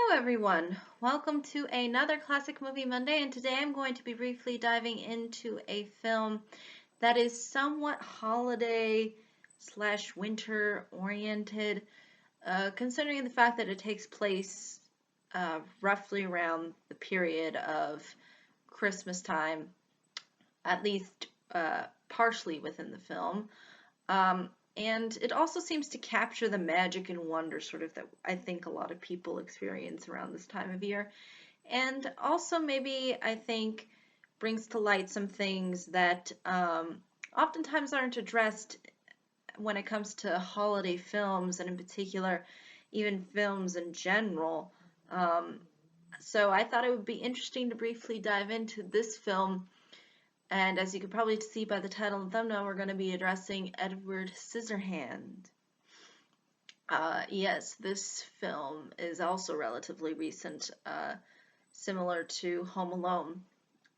Hello everyone, welcome to another Classic Movie Monday, and today I'm going to be briefly diving into a film that is somewhat holiday slash winter oriented, considering the fact that it takes place roughly around the period of Christmas time, at least partially within the film. And it also seems to capture the magic and wonder sort of that I think a lot of people experience around this time of year. And also maybe I think brings to light some things that oftentimes aren't addressed when it comes to holiday films, and in particular, even films in general. Um, so I thought it would be interesting to briefly dive into this film, and as you could probably see by the title and thumbnail, we're going to be addressing Edward Scissorhands. Yes, this film is also relatively recent, similar to Home Alone.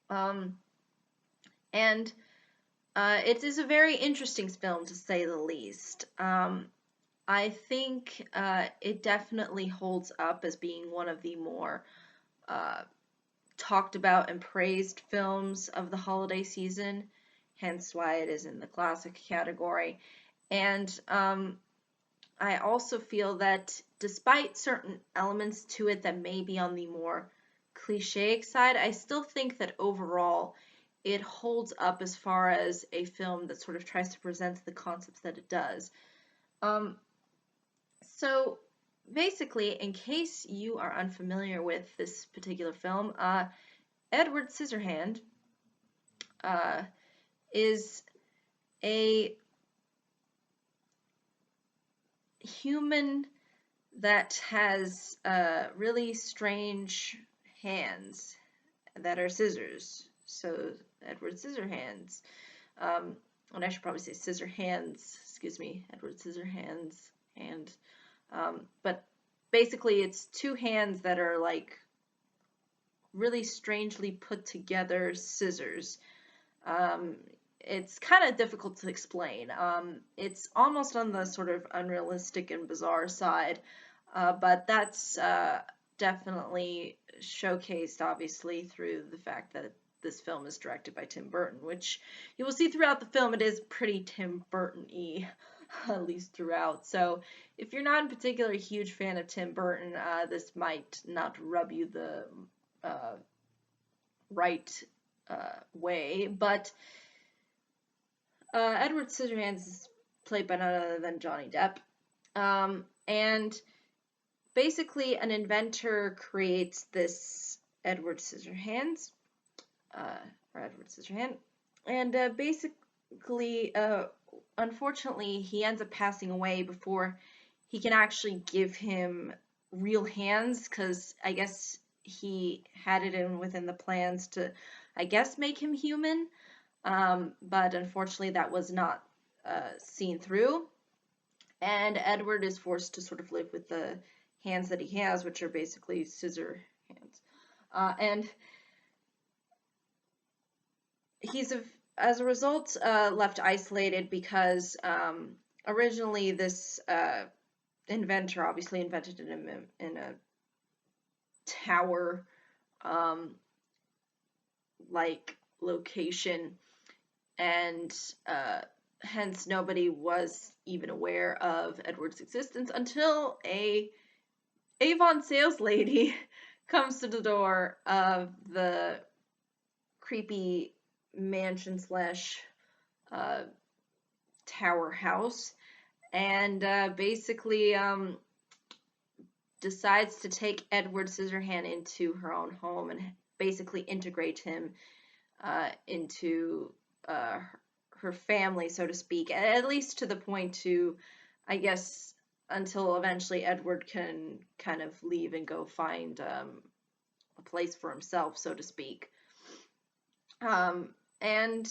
Um, and it is a very interesting film, to say the least. I think it definitely holds up as being one of the more uh, talked about and praised films of the holiday season, hence why it is in the classic category. And I also feel that despite certain elements to it that may be on the more cliche side, I still think that overall it holds up as far as a film that sort of tries to present the concepts that it does. Um, so basically, in case you are unfamiliar with this particular film, Edward Scissorhand uh, is a human that has really strange hands that are scissors. So Edward Scissorhands, and I should probably say Scissorhands. Excuse me, Edward Scissorhands, and but basically it's two hands that are like really strangely put together scissors. Um, it's kind of difficult to explain. It's almost on the sort of unrealistic and bizarre side, but that's definitely showcased, obviously, through the fact that this film is directed by Tim Burton, which you will see throughout the film. It is pretty Tim Burton-y, at least throughout. So if you're not in particular a huge fan of Tim Burton, this might not rub you the uh, right way, but Edward Scissorhands is played by none other than Johnny Depp. And basically, an inventor creates this Edward Scissorhands, or Edward Scissorhand, and basically, unfortunately, he ends up passing away before he can actually give him real hands, because I guess he had it in within the plans to, I guess, make him human. But unfortunately, that was not seen through, and Edward is forced to sort of live with the hands that he has, which are basically scissor hands. And he's, as a result, left isolated because originally this inventor obviously invented it in a tower like location, and hence nobody was even aware of Edward's existence until a Avon sales lady comes to the door of the creepy mansion slash tower house, and basically decides to take Edward Scissorhand into her own home and basically integrate him into her family, so to speak, at least to the point to, I guess, until eventually Edward can kind of leave and go find a place for himself, so to speak. And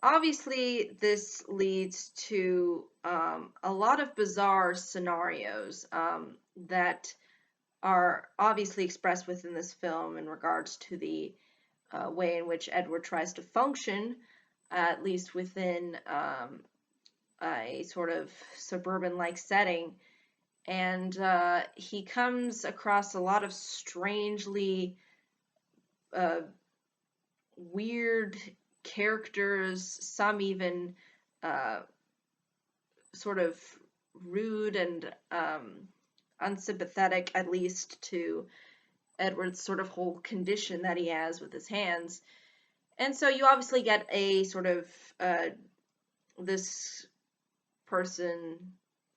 obviously, this leads to a lot of bizarre scenarios that are obviously expressed within this film in regards to the way in which Edward tries to function, at least within a sort of suburban-like setting. and he comes across a lot of strangely uh, weird characters, some even uh, sort of rude and unsympathetic, at least to Edward's sort of whole condition that he has with his hands. And so you obviously get a sort of this person,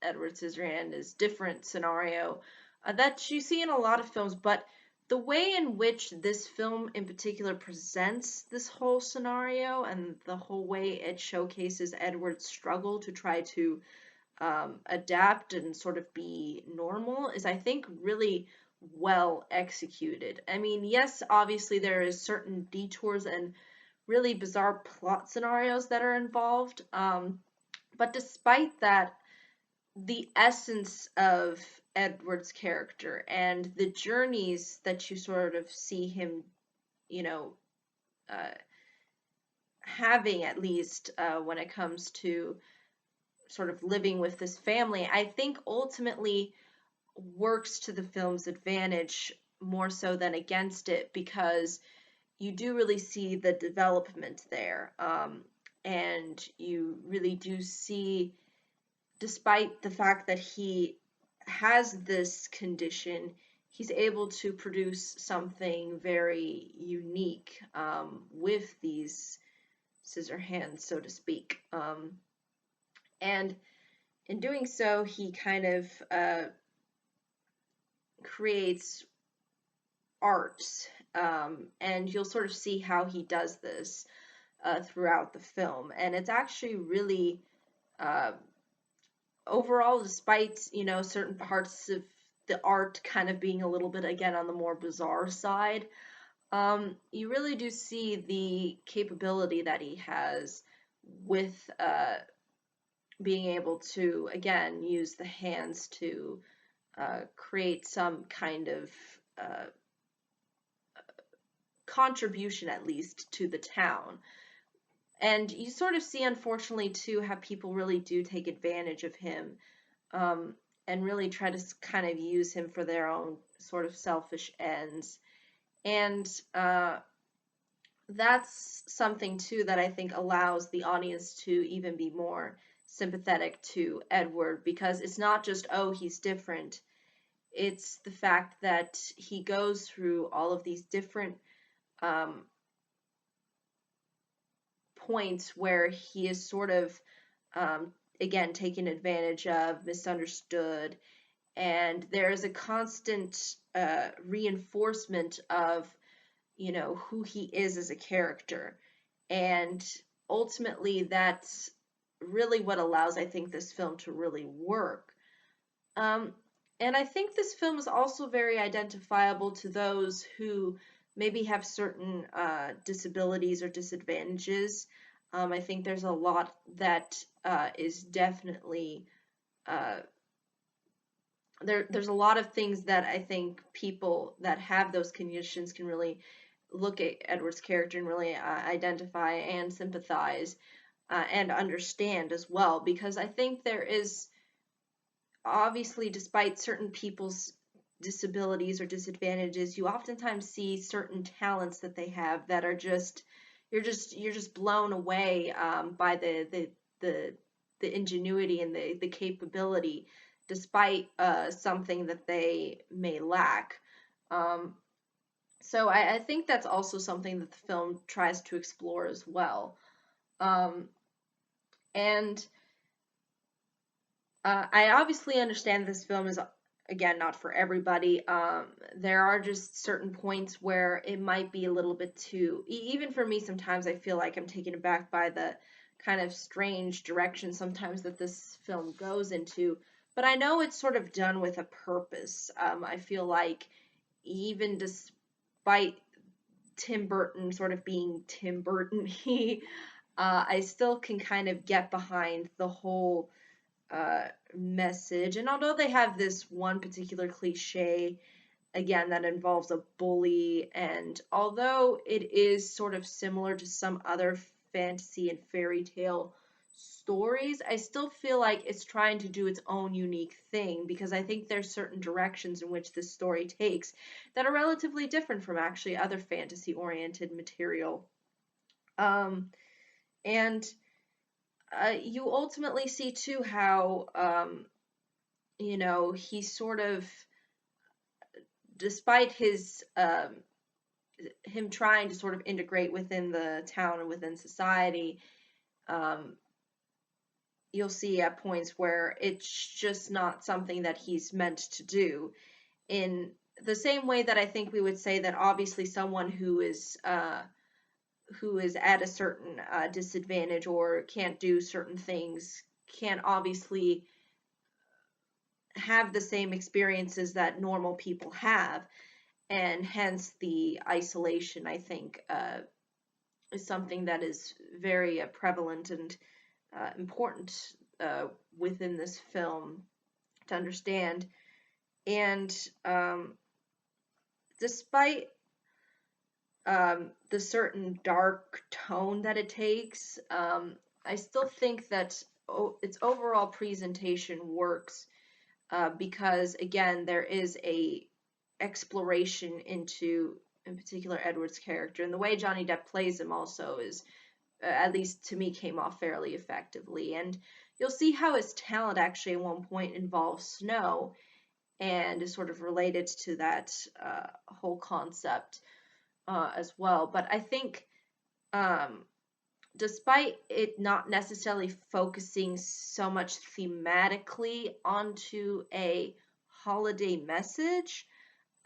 Edward Scissorhand, is different scenario that you see in a lot of films, but the way in which this film in particular presents this whole scenario and the whole way it showcases Edward's struggle to try to adapt and sort of be normal is, I think, really well executed. I mean, yes, obviously there is certain detours and really bizarre plot scenarios that are involved, but despite that, the essence of Edward's character and the journeys that you sort of see him, you know, uh, having at least when it comes to sort of living with this family, I think ultimately works to the film's advantage more so than against it, because you do really see the development there. And you really do see, despite the fact that he has this condition, he's able to produce something very unique with these scissor hands, so to speak. And in doing so, he kind of creates art, and you'll sort of see how he does this throughout the film. And it's actually really uh, overall, despite certain parts of the art kind of being a little bit again on the more bizarre side, you really do see the capability that he has with being able to again use the hands to create some kind of uh, contribution, at least, to the town. And you sort of see, unfortunately, too, how people really do take advantage of him, um, and really try to kind of use him for their own sort of selfish ends. And that's something, too, that I think allows the audience to even be more sympathetic to Edward, because it's not just, oh, he's different. It's the fact that he goes through all of these different um, points where he is sort of, um, again, taken advantage of, misunderstood, and there is a constant reinforcement of, who he is as a character. And ultimately, that's really what allows, I think, this film to really work. Um, and I think this film is also very identifiable to those who maybe have certain disabilities or disadvantages. I think there's a lot that is definitely uh, there's a lot of things that I think people that have those conditions can really look at Edward's character and really identify and sympathize and understand as well, because I think there is obviously, despite certain people's disabilities or disadvantages, you oftentimes see certain talents that they have that are just you're just blown away by the ingenuity and the capability, despite something that they may lack. Um, so I think that's also something that the film tries to explore as well. Um, and I obviously understand this film is, again, not for everybody. There are just certain points where it might be a little bit too, even for me, sometimes I feel like I'm taken aback by the kind of strange direction sometimes that this film goes into. But I know it's sort of done with a purpose. I feel like even despite Tim Burton sort of being Tim Burton, I still can kind of get behind the whole message. And although they have this one particular cliche, again, that involves a bully, and although it is sort of similar to some other fantasy and fairy tale stories, I still feel like it's trying to do its own unique thing, because I think there's certain directions in which this story takes that are relatively different from actually other fantasy-oriented material. Um, and you ultimately see too how, he sort of, despite him trying to sort of integrate within the town and within society, um, you'll see at points where it's just not something that he's meant to do. In the same way that I think we would say that obviously someone who is at a certain disadvantage or can't do certain things can't obviously have the same experiences that normal people have, and hence the isolation, I think, is something that is very prevalent and important within this film to understand. And despite the certain dark tone that it takes, I still think that its overall presentation works, because again there is a exploration into, in particular, Edward's character, and the way Johnny Depp plays him also is, at least to me, came off fairly effectively. And you'll see how his talent actually at one point involves snow and is sort of related to that whole concept as well. But I think, um, despite it not necessarily focusing so much thematically onto a holiday message,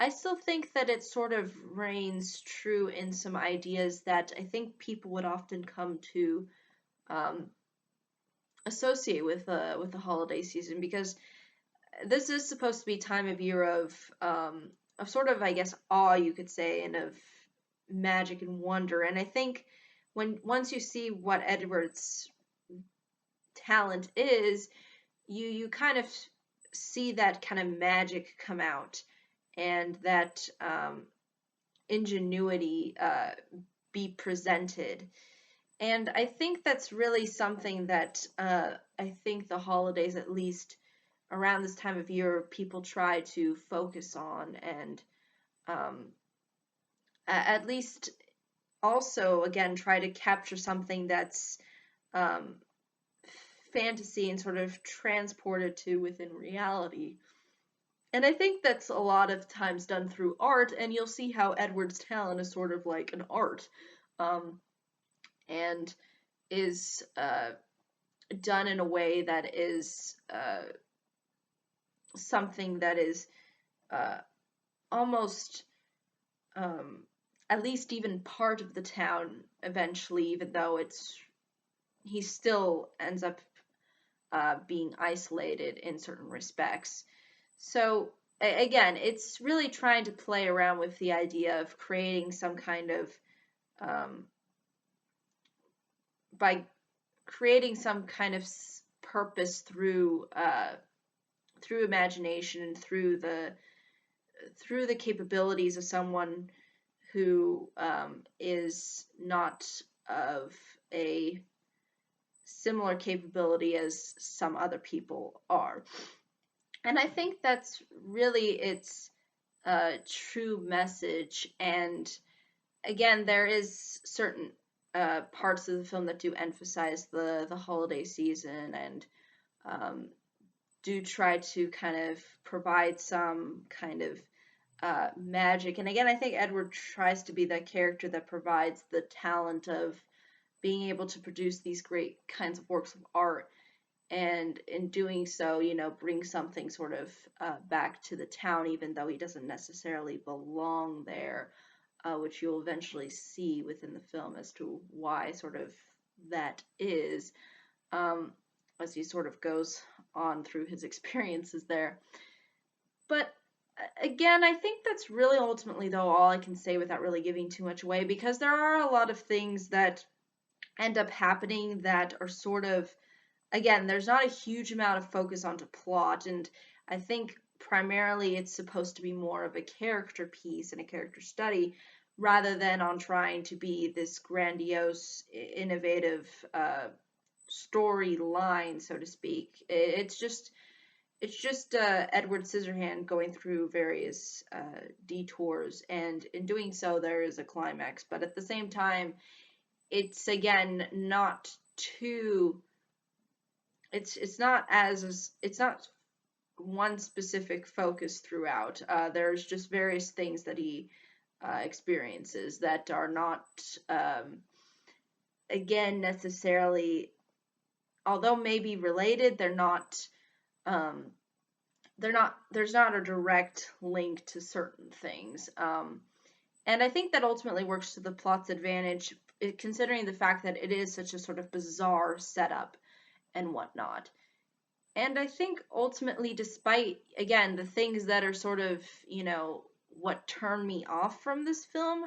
I still think that it sort of reigns true in some ideas that I think people would often come to um, associate with the holiday season, because this is supposed to be time of year of sort of, I guess, awe, you could say, and of magic and wonder. And I think once you see what Edward's talent is, you kind of see that kind of magic come out, and that ingenuity be presented. And I think that's really something that I think the holidays, at least around this time of year, people try to focus on, and um, at least also, again, try to capture something that's um, fantasy and sort of transported to within reality. And I think that's a lot of times done through art, and you'll see how Edward's talent is sort of like an art, um, and is done in a way that is something that is uh, almost, um, at least even part of the town eventually, even though he still ends up being isolated in certain respects. So again, it's really trying to play around with the idea of creating some kind of, um, by creating some kind of purpose through imagination and through the capabilities of someone who is not of a similar capability as some other people are. And I think that's really its true message. And again, there is certain parts of the film that do emphasize the holiday season, and um, do try to kind of provide some kind of magic. And again, I think Edward tries to be that character that provides the talent of being able to produce these great kinds of works of art, and in doing so, bring something sort of back to the town, even though he doesn't necessarily belong there, which you'll eventually see within the film as to why sort of that is, um, as he sort of goes on through his experiences there. But again, I think that's really ultimately, though, all I can say without really giving too much away, because there are a lot of things that end up happening that are sort of, again, there's not a huge amount of focus onto plot, and I think primarily it's supposed to be more of a character piece and a character study, rather than on trying to be this grandiose, innovative storyline, so to speak. It's just Edward Scissorhand going through various detours, and in doing so, there is a climax. But at the same time, it's again not too. It's not one specific focus throughout. There's just various things that he experiences that are not again necessarily, although maybe related, um, there's not a direct link to certain things. And I think that ultimately works to the plot's advantage, considering the fact that it is such a sort of bizarre setup and whatnot. And I think ultimately, despite, again, the things that are sort of, what turn me off from this film,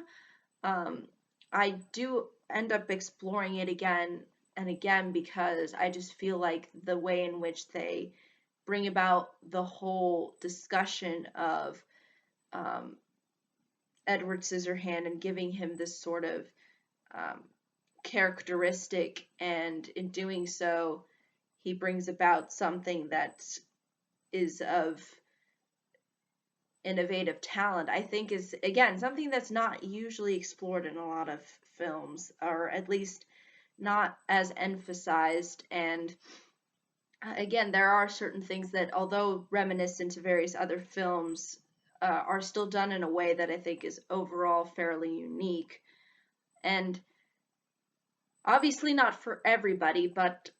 um, I do end up exploring it again and again because I just feel like the way in which they bring about the whole discussion of um, Edward Scissorhand and giving him this sort of um, characteristic, and in doing so, he brings about something that is of innovative talent, I think is, again, something that's not usually explored in a lot of films, or at least not as emphasized. And again, there are certain things that, although reminiscent to various other films, are still done in a way that I think is overall fairly unique. And obviously not for everybody, but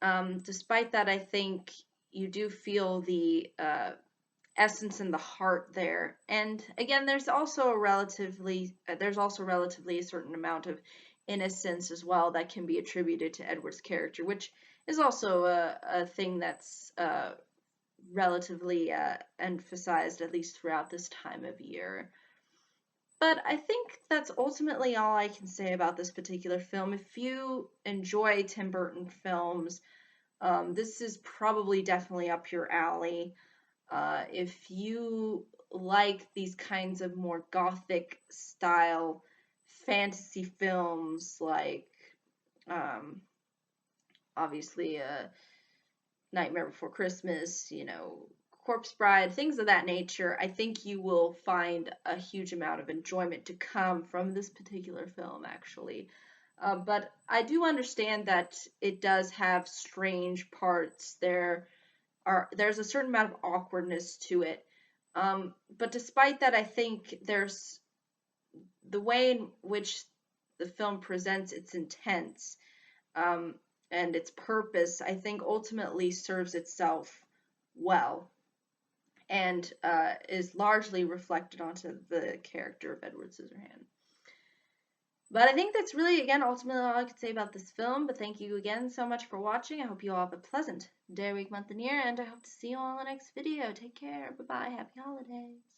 despite that, I think you do feel the essence and the heart there. And again, there's also relatively a certain amount of innocence as well that can be attributed to Edward's character, which is also a thing that's relatively emphasized, at least throughout this time of year. But I think that's ultimately all I can say about this particular film. If you enjoy Tim Burton films, this is probably definitely up your alley. If you like these kinds of more gothic style fantasy films, like um, obviously Nightmare Before Christmas, Corpse Bride, things of that nature, I think you will find a huge amount of enjoyment to come from this particular film, actually. But I do understand that it does have strange parts. There's a certain amount of awkwardness to it. But despite that, I think there's the way in which the film presents its intents, um, and its purpose, I think ultimately serves itself well, and is largely reflected onto the character of Edward Scissorhands. But I think that's really, again, ultimately all I could say about this film. But thank you again so much for watching. I hope you all have a pleasant day, week, month, and year, and I hope to see you all in the next video. Take care. Bye-bye. Happy holidays.